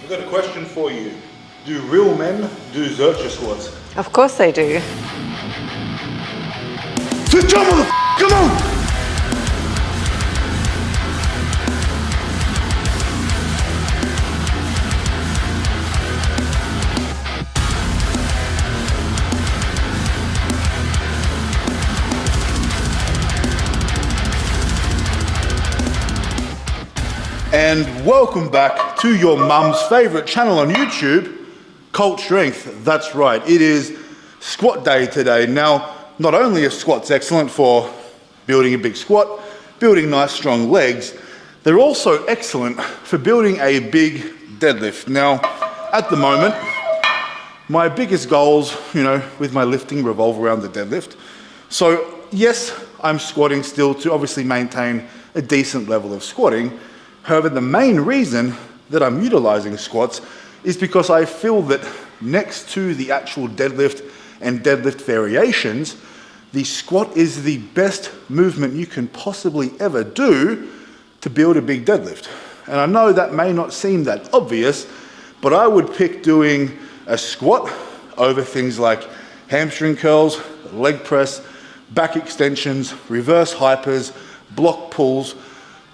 I've got a question for you. Do real men do Zercher squats? Of course they do. Sit down, motherfucker! Come on! And welcome back to your mum's favorite channel on YouTube, Cult Strength. That's right, it is squat day today. Now, not only are squats excellent for building a big squat, building nice strong legs, they're also excellent for building a big deadlift. Now, at the moment, my biggest goals, with my lifting revolve around the deadlift. So yes, I'm squatting still to obviously maintain a decent level of squatting. However, the main reason that I'm utilizing squats is because I feel that next to the actual deadlift and deadlift variations, the squat is the best movement you can possibly ever do to build a big deadlift. And I know that may not seem that obvious, but I would pick doing a squat over things like hamstring curls, leg press, back extensions, reverse hypers, block pulls.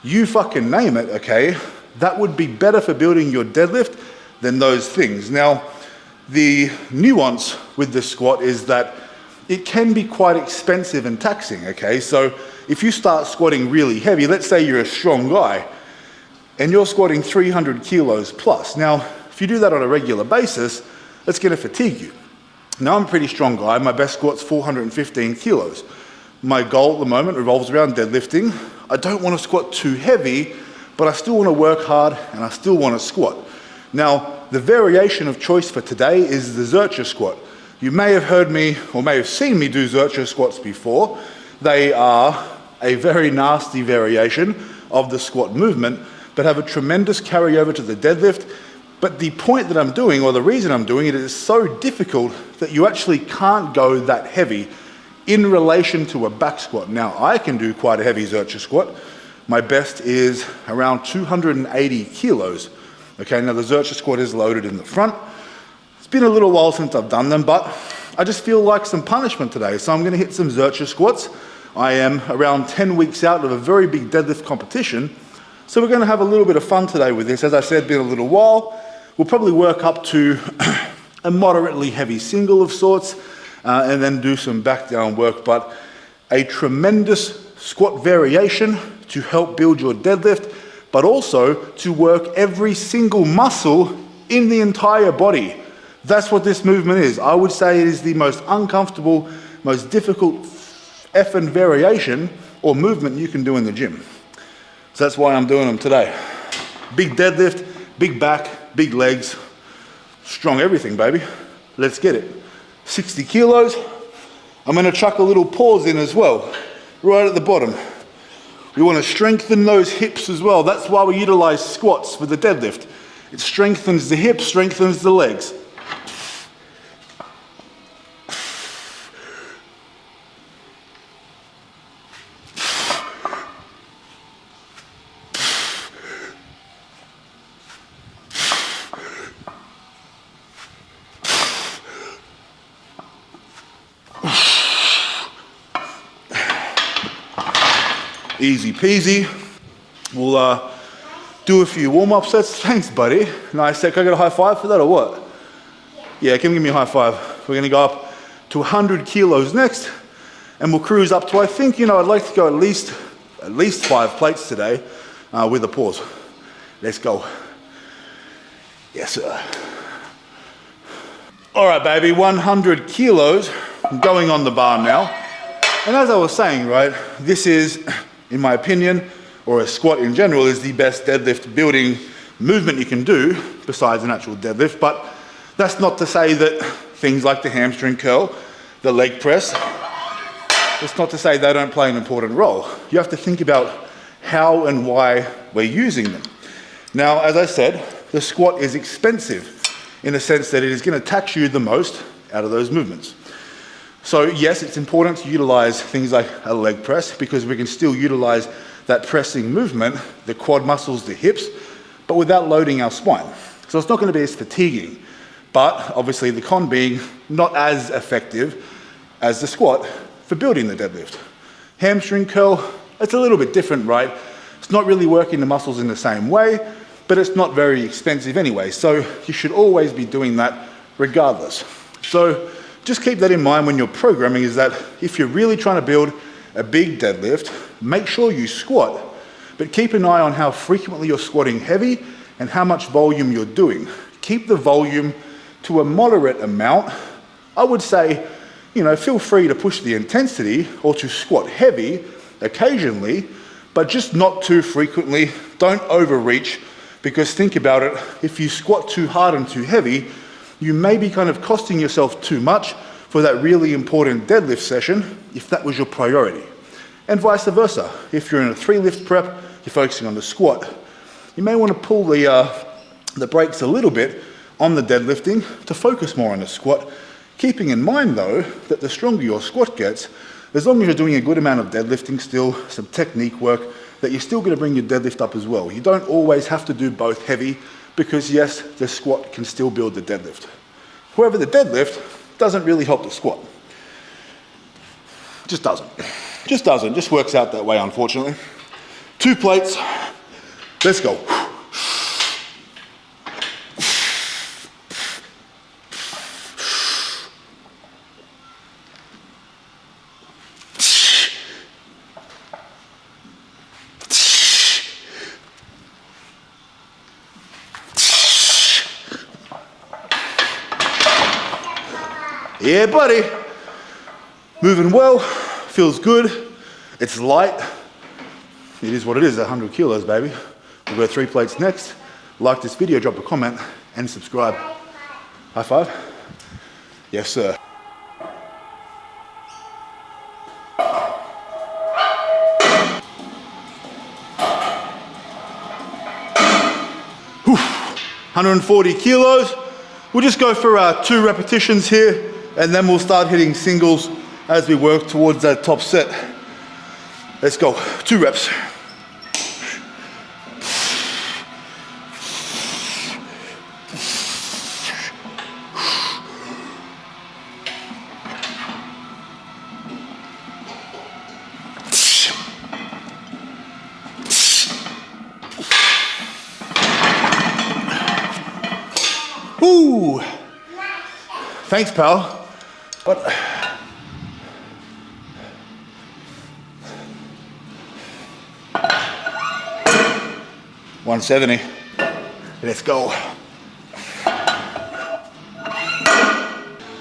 You fucking name it, okay? That would be better for building your deadlift than those things. Now, the nuance with the squat is that it can be quite expensive and taxing, okay? So if you start squatting really heavy, let's say you're a strong guy and you're squatting 300 kilos plus. Now, if you do that on a regular basis, that's gonna fatigue you. Now, I'm a pretty strong guy. My best squat's 415 kilos. My goal at the moment revolves around deadlifting. I don't want to squat too heavy, but I still want to work hard and I still want to squat. Now, the variation of choice for today is the Zercher squat. You may have heard me or may have seen me do Zercher squats before. They are a very nasty variation of the squat movement, but have a tremendous carryover to the deadlift. But the point that I'm doing, or the reason I'm doing it, is so difficult that you actually can't go that heavy in relation to a back squat. Now, I can do quite a heavy Zercher squat. My best is around 280 kilos. Okay, now the Zercher squat is loaded in the front. It's been a little while since I've done them, but I just feel like some punishment today. So I'm gonna hit some Zercher squats. I am around 10 weeks out of a very big deadlift competition. So we're gonna have a little bit of fun today with this. As I said, been a little while. We'll probably work up to a moderately heavy single of sorts, and then do some back down work, but a tremendous squat variation to help build your deadlift, but also to work every single muscle in the entire body. That's what this movement is. I would say it is the most uncomfortable, most difficult effing variation or movement you can do in the gym. So that's why I'm doing them today. Big deadlift, big back, big legs, strong everything, baby. Let's get it. 60 kilos. I'm gonna chuck a little pause in as well, right at the bottom. We wanna strengthen those hips as well. That's why we utilize squats for the deadlift. It strengthens the hips, strengthens the legs. Easy peasy. We'll do a few warm-up sets. Thanks, buddy. Nice. Can I get a high five for that or what? Yeah, can you give me a high five? We're gonna go up to 100 kilos next, and we'll cruise up to, I think, I'd like to go at least 5 plates today with a pause. Let's go. Yes, sir. All right, baby, 100 kilos. I'm going on the bar now. And as I was saying, right, this is, in my opinion, or a squat in general, is the best deadlift building movement you can do besides an actual deadlift. But that's not to say that things like the hamstring curl, the leg press, it's not to say they don't play an important role. You have to think about how and why we're using them. Now, as I said, the squat is expensive in the sense that it is going to tax you the most out of those movements. So yes, it's important to utilize things like a leg press because we can still utilize that pressing movement, the quad muscles, the hips, but without loading our spine. So it's not going to be as fatiguing, but obviously the con being not as effective as the squat for building the deadlift. Hamstring curl, it's a little bit different, right? It's not really working the muscles in the same way, but it's not very expensive anyway. So you should always be doing that regardless. So just keep that in mind when you're programming, is that if you're really trying to build a big deadlift, make sure you squat, but keep an eye on how frequently you're squatting heavy and how much volume you're doing. Keep the volume to a moderate amount. I would say, feel free to push the intensity or to squat heavy occasionally, but just not too frequently. Don't overreach, because think about it, if you squat too hard and too heavy, you may be kind of costing yourself too much for that really important deadlift session if that was your priority. And vice versa. If you're in a 3 lift prep, you're focusing on the squat, you may want to pull the brakes a little bit on the deadlifting to focus more on the squat, keeping in mind though that the stronger your squat gets, as long as you're doing a good amount of deadlifting still, some technique work, that you're still going to bring your deadlift up as well. You don't always have to do both heavy, because yes, the squat can still build the deadlift. However, the deadlift doesn't really help the squat. Just doesn't. Just works out that way, unfortunately. 2 plates. Let's go. Yeah, buddy. Moving well, feels good. It's light. It is what it is, 100 kilos, baby. We'll go 3 plates next. Like this video, drop a comment, and subscribe. High five. Yes, sir. Whew. 140 kilos. We'll just go for 2 repetitions here, and then we'll start hitting singles as we work towards that top set. Let's go, 2 reps. Woo! Thanks, pal. But 170. Let's go.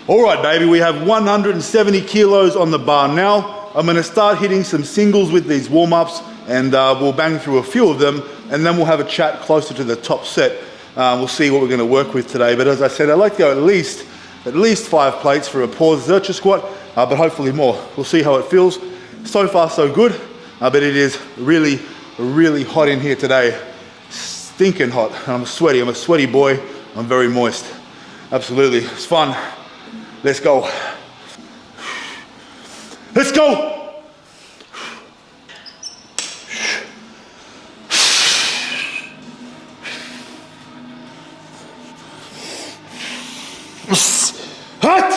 All right, baby, we have 170 kilos on the bar now. I'm gonna start hitting some singles with these warm-ups, and we'll bang through a few of them, and then we'll have a chat closer to the top set. We'll see what we're gonna work with today. But as I said, I'd like to go at least 5 plates for a pause Zercher squat, but hopefully more. We'll see how it feels. So far, so good, but it is really, really hot in here today. Stinking hot. I'm sweaty. I'm a sweaty boy. I'm very moist. Absolutely. It's fun. Let's go. Let's go. Hot.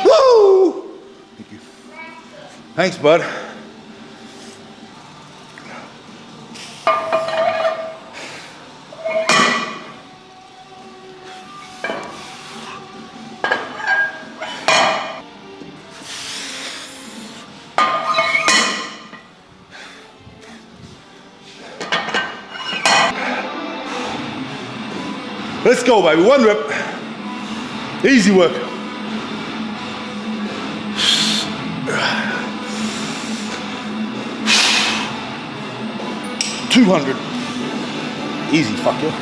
Woo! Thank you. Thanks, bud. Let's go, baby. 1 rep. Easy work. $200. Easy, fuck yeah.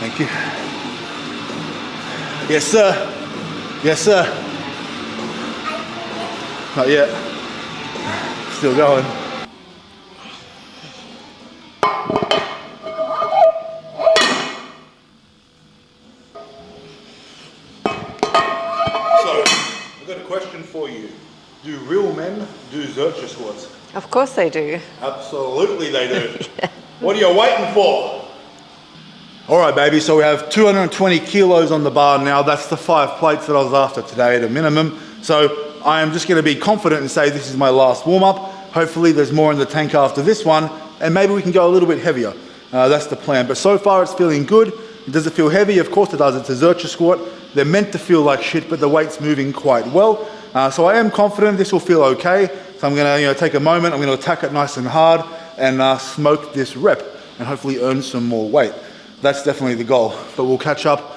Thank you. Yes, sir. Yes, sir. Not yet. Still going. So, I've got a question for you. Do real men do Zercher squats? Of course they do. Absolutely they do. Yeah. What are you waiting for? All right, baby, so we have 220 kilos on the bar now. That's the 5 plates that I was after today at a minimum. So I am just gonna be confident and say this is my last warm-up. Hopefully there's more in the tank after this one, and maybe we can go a little bit heavier. That's the plan, but so far it's feeling good. Does it feel heavy? Of course it does. It's a Zercher squat. They're meant to feel like shit, but the weight's moving quite well. So I am confident this will feel okay. So I'm gonna take a moment, I'm gonna attack it nice and hard and smoke this rep and hopefully earn some more weight. That's definitely the goal, but we'll catch up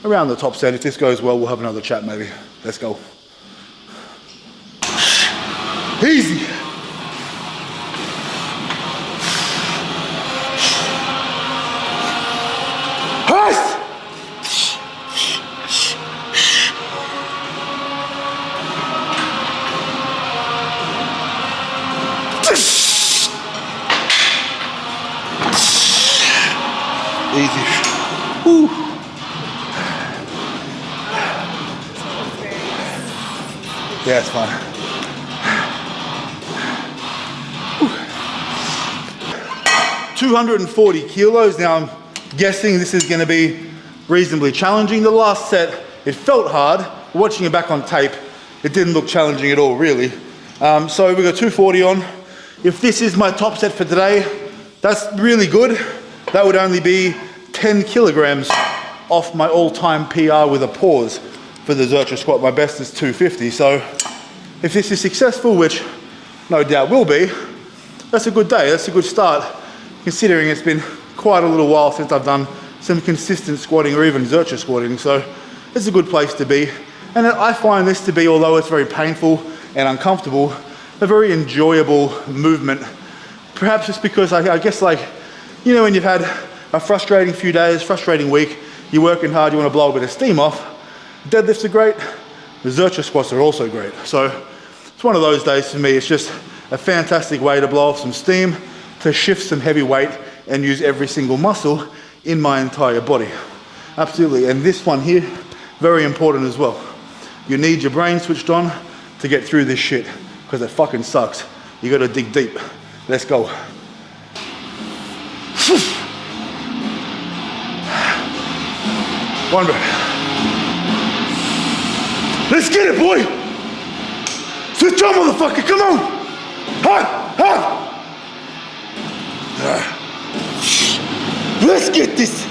around the top set. If this goes well, we'll have another chat maybe. Let's go. Easy. Press. Easy. Woo. Yeah, it's fine. 240 kilos. Now I'm guessing this is going to be reasonably challenging. The last set, it felt hard. Watching it back on tape, it didn't look challenging at all, really. So we got 240 on. If this is my top set for today, that's really good. That would only be 10 kilograms off my all-time PR with a pause for the Zercher squat. My best is 250. So if this is successful, which no doubt will be, that's a good day. That's a good start, considering it's been quite a little while since I've done some consistent squatting or even Zercher squatting. So it's a good place to be. And I find this to be, although it's very painful and uncomfortable, a very enjoyable movement. Perhaps it's because I guess, like, you know, when you've had a frustrating few days, frustrating week, you're working hard, you want to blow a bit of steam off, deadlifts are great, the Zercher squats are also great. So it's one of those days for me. It's just a fantastic way to blow off some steam, to shift some heavy weight and use every single muscle in my entire body. Absolutely. And this one here, very important as well. You need your brain switched on to get through this shit, because it fucking sucks. You gotta dig deep. Let's go. One breath. Let's get it, boy. Switch on, motherfucker. Come on. Ha, ha. Let's get this.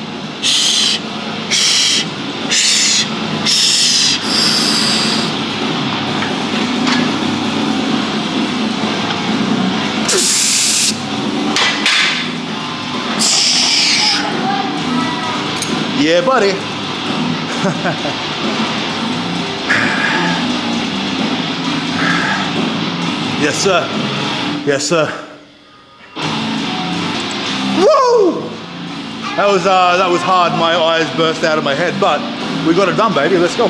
Yeah, buddy. Yes, sir. Yes, sir. Woo! That was hard. My eyes burst out of my head, but we got it done, baby. Let's go.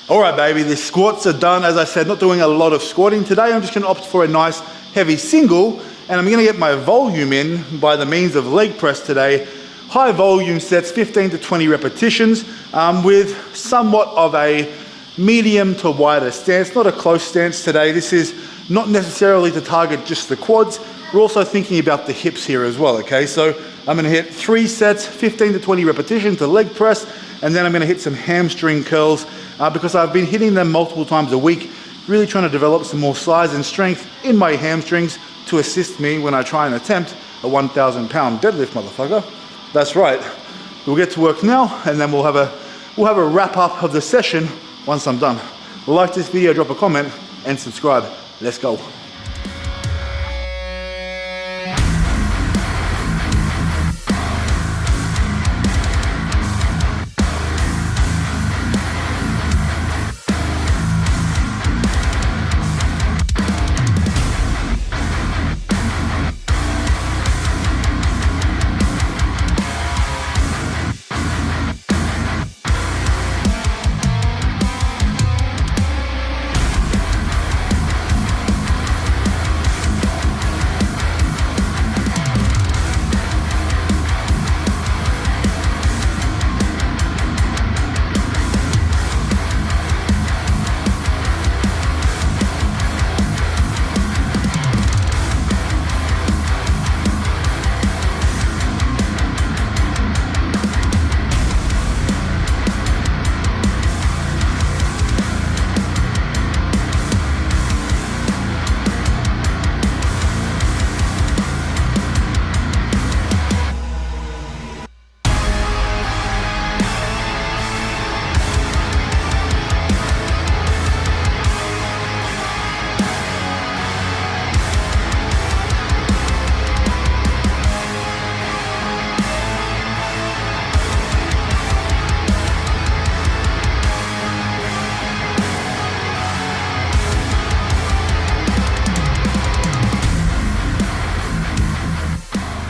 All right, baby. The squats are done. As I said, not doing a lot of squatting today. I'm just going to opt for a nice heavy single, and I'm going to get my volume in by the means of leg press today. High volume sets, 15 to 20 repetitions, with somewhat of a medium to wider stance, not a close stance today. This is not necessarily to target just the quads. We're also thinking about the hips here as well, okay? So I'm gonna hit 3 sets, 15 to 20 repetitions to leg press, and then I'm gonna hit some hamstring curls because I've been hitting them multiple times a week, really trying to develop some more size and strength in my hamstrings to assist me when I try and attempt a 1,000 pound deadlift, motherfucker. That's right. We'll get to work now, and then we'll have a wrap up of the session once I'm done. Like this video, drop a comment, and subscribe. Let's go.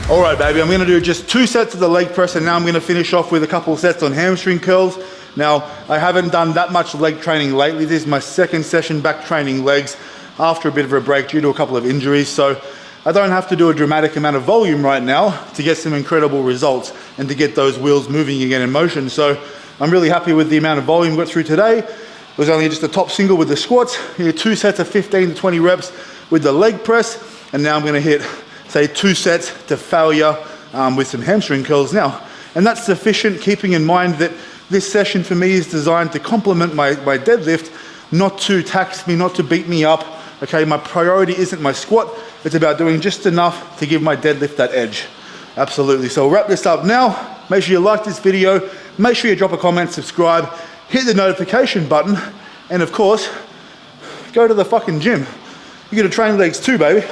All right, baby, I'm gonna do just 2 sets of the leg press, and now I'm gonna finish off with a couple of sets on hamstring curls. Now, I haven't done that much leg training lately. This is my second session back training legs after a bit of a break due to a couple of injuries. So I don't have to do a dramatic amount of volume right now to get some incredible results and to get those wheels moving again in motion. So I'm really happy with the amount of volume we got through today. It was only just a top single with the squats. Here, 2 sets of 15 to 20 reps with the leg press. And now I'm gonna hit, say, 2 sets to failure with some hamstring curls now. And that's sufficient, keeping in mind that this session for me is designed to complement my deadlift, not to tax me, not to beat me up. Okay, my priority isn't my squat. It's about doing just enough to give my deadlift that edge. Absolutely. So we'll wrap this up now. Make sure you like this video. Make sure you drop a comment, subscribe, hit the notification button, and of course, go to the fucking gym. You're gonna train legs too, baby.